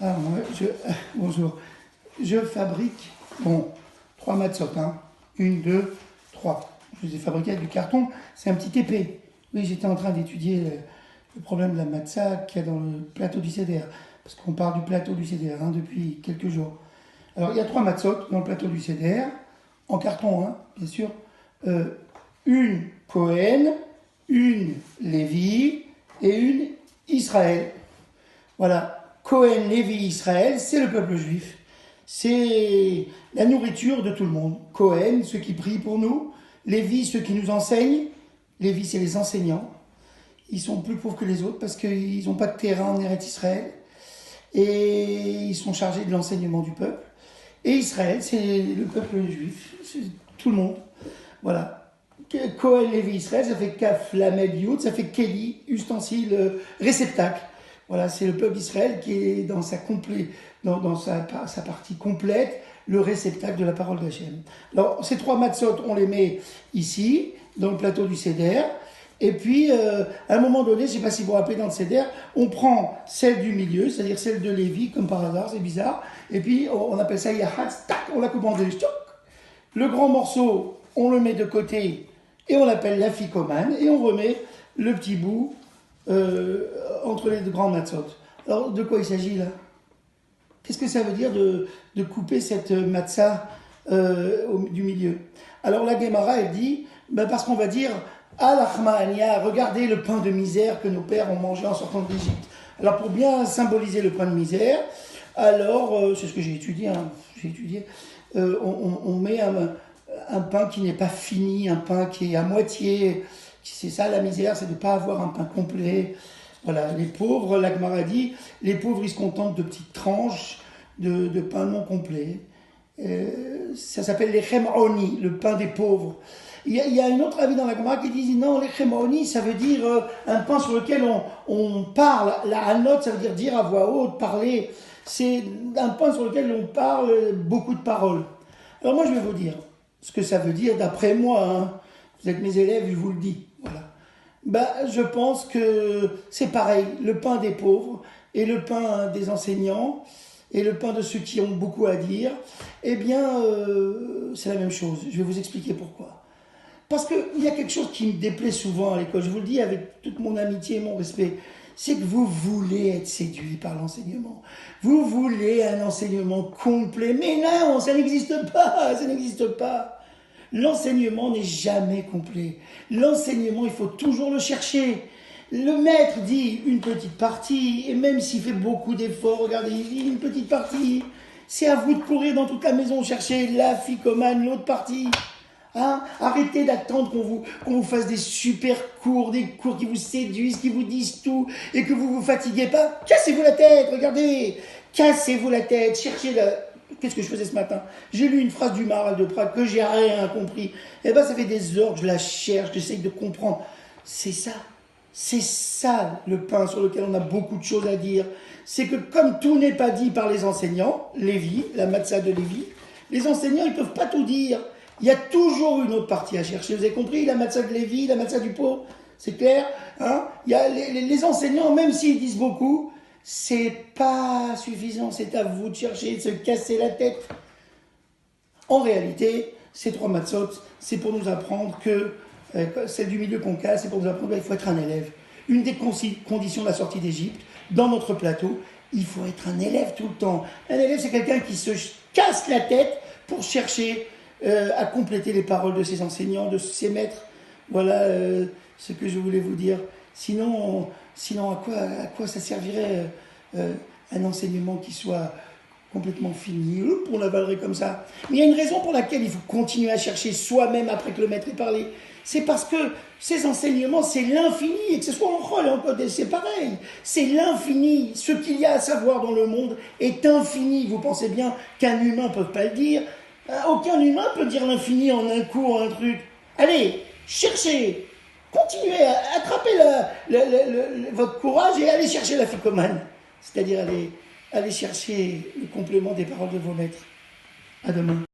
Ah, bonjour. Je fabrique, bon, 3 matzot, hein. 1, 2, 3. Je les ai fabriqués avec du carton. C'est un petit épée. Oui, j'étais en train d'étudier le problème de la matzah qu'il y a dans le plateau du CDR. Parce qu'on parle du plateau du CDR depuis quelques jours. Alors, il y a 3 matzot dans le plateau du CDR, en carton, hein, bien sûr. Une Cohen, une Lévi et une Israël. Voilà. Cohen, Lévi, Israël, c'est le peuple juif. C'est la nourriture de tout le monde. Cohen, ceux qui prient pour nous. Lévi, ceux qui nous enseignent. Lévi, c'est les enseignants. Ils sont plus pauvres que les autres parce qu'ils n'ont pas de terrain en Eretz Israël. Et ils sont chargés de l'enseignement du peuple. Et Israël, c'est le peuple juif. C'est tout le monde. Voilà. Cohen, Lévi, Israël, ça fait Kaf, Lamed, Yud, ça fait Kéli, ustensile, réceptacle. Voilà, c'est le peuple d'Israël qui est dans sa partie complète, le réceptacle de la parole d'Hachem. Alors, ces 3 matzot, on les met ici, dans le plateau du Seder. Et puis, à un moment donné, je ne sais pas si vous vous rappelez, dans le Seder, on prend celle du milieu, c'est-à-dire celle de Lévi, comme par hasard, c'est bizarre. Et puis, on appelle ça Yahatz, tac, on la coupe en deux. Le grand morceau, on le met de côté et on l'appelle l'afikoman. Et on remet le petit bout entre les 2 grands matzot. Alors, de quoi il s'agit là? Qu'est-ce que ça veut dire de couper cette matzah du milieu? Alors, la Gemara, elle dit, parce qu'on va dire, Al-Achma'ania, regardez le pain de misère que nos pères ont mangé en sortant d'Égypte. Alors, pour bien symboliser le pain de misère, alors, c'est ce que j'ai étudié, on met un pain qui n'est pas fini, un pain qui est à moitié. C'est ça la misère, c'est de ne pas avoir un pain complet. Voilà, les pauvres, la Gemara dit, les pauvres ils se contentent de petites tranches de pain non complet. Ça s'appelle les chem'oni, le pain des pauvres. Il y a un autre avis dans la Gemara qui dit non, les chem'oni ça veut dire un pain sur lequel on parle. La hanot ça veut dire à voix haute, parler. C'est un pain sur lequel on parle beaucoup de paroles. Alors moi je vais vous dire ce que ça veut dire d'après moi. Hein. Vous êtes mes élèves, je vous le dis. Voilà. Je pense que c'est pareil, le pain des pauvres et le pain des enseignants et le pain de ceux qui ont beaucoup à dire, eh bien, c'est la même chose. Je vais vous expliquer pourquoi. Parce qu'il y a quelque chose qui me déplaît souvent à l'école, je vous le dis avec toute mon amitié et mon respect, c'est que vous voulez être séduit par l'enseignement. Vous voulez un enseignement complet, mais non, ça n'existe pas, ça n'existe pas. L'enseignement n'est jamais complet. L'enseignement, il faut toujours le chercher. Le maître dit une petite partie, et même s'il fait beaucoup d'efforts, regardez, il dit une petite partie. C'est à vous de courir dans toute la maison chercher la ficomane, l'autre partie. Hein? Arrêtez d'attendre qu'on vous fasse des super cours, des cours qui vous séduisent, qui vous disent tout, et que vous vous fatiguez pas. Cassez-vous la tête, regardez. Cassez-vous la tête, cherchez Qu'est-ce que je faisais ce matin? J'ai lu une phrase du Maharal de Prague que j'ai rien compris. Eh ça fait des heures que je la cherche, j'essaye de comprendre. C'est ça le pain sur lequel on a beaucoup de choses à dire. C'est que comme tout n'est pas dit par les enseignants, Lévi, la matzah de Lévi, les enseignants ils peuvent pas tout dire. Il y a toujours une autre partie à chercher. Vous avez compris? La matzah de Lévi, la matzah du pauvre, c'est clair? Hein? Il y a les enseignants, même s'ils disent beaucoup, c'est pas suffisant, c'est à vous de chercher, de se casser la tête. En réalité, ces 3 matzot, c'est pour nous apprendre que, celle du milieu qu'on casse, c'est pour nous apprendre qu'il faut être un élève. Une des conditions de la sortie d'Égypte, dans notre plateau, il faut être un élève tout le temps. Un élève, c'est quelqu'un qui se casse la tête pour chercher à compléter les paroles de ses enseignants, de ses maîtres. Voilà ce que je voulais vous dire. Sinon à quoi ça servirait un enseignement qui soit complètement fini? On l'avalerait comme ça. Mais il y a une raison pour laquelle il faut continuer à chercher soi-même après que le maître ait parlé. C'est parce que ces enseignements, c'est l'infini, et que ce soit en Chol et en Kodesh, c'est pareil. C'est l'infini. Ce qu'il y a à savoir dans le monde est infini. Vous pensez bien qu'un humain ne peut pas le dire. Aucun humain peut dire l'infini en un coup, en un truc. Allez, cherchez. Continuez à attraper votre courage et allez chercher la ficomane. C'est-à-dire aller chercher le complément des paroles de vos maîtres. À demain.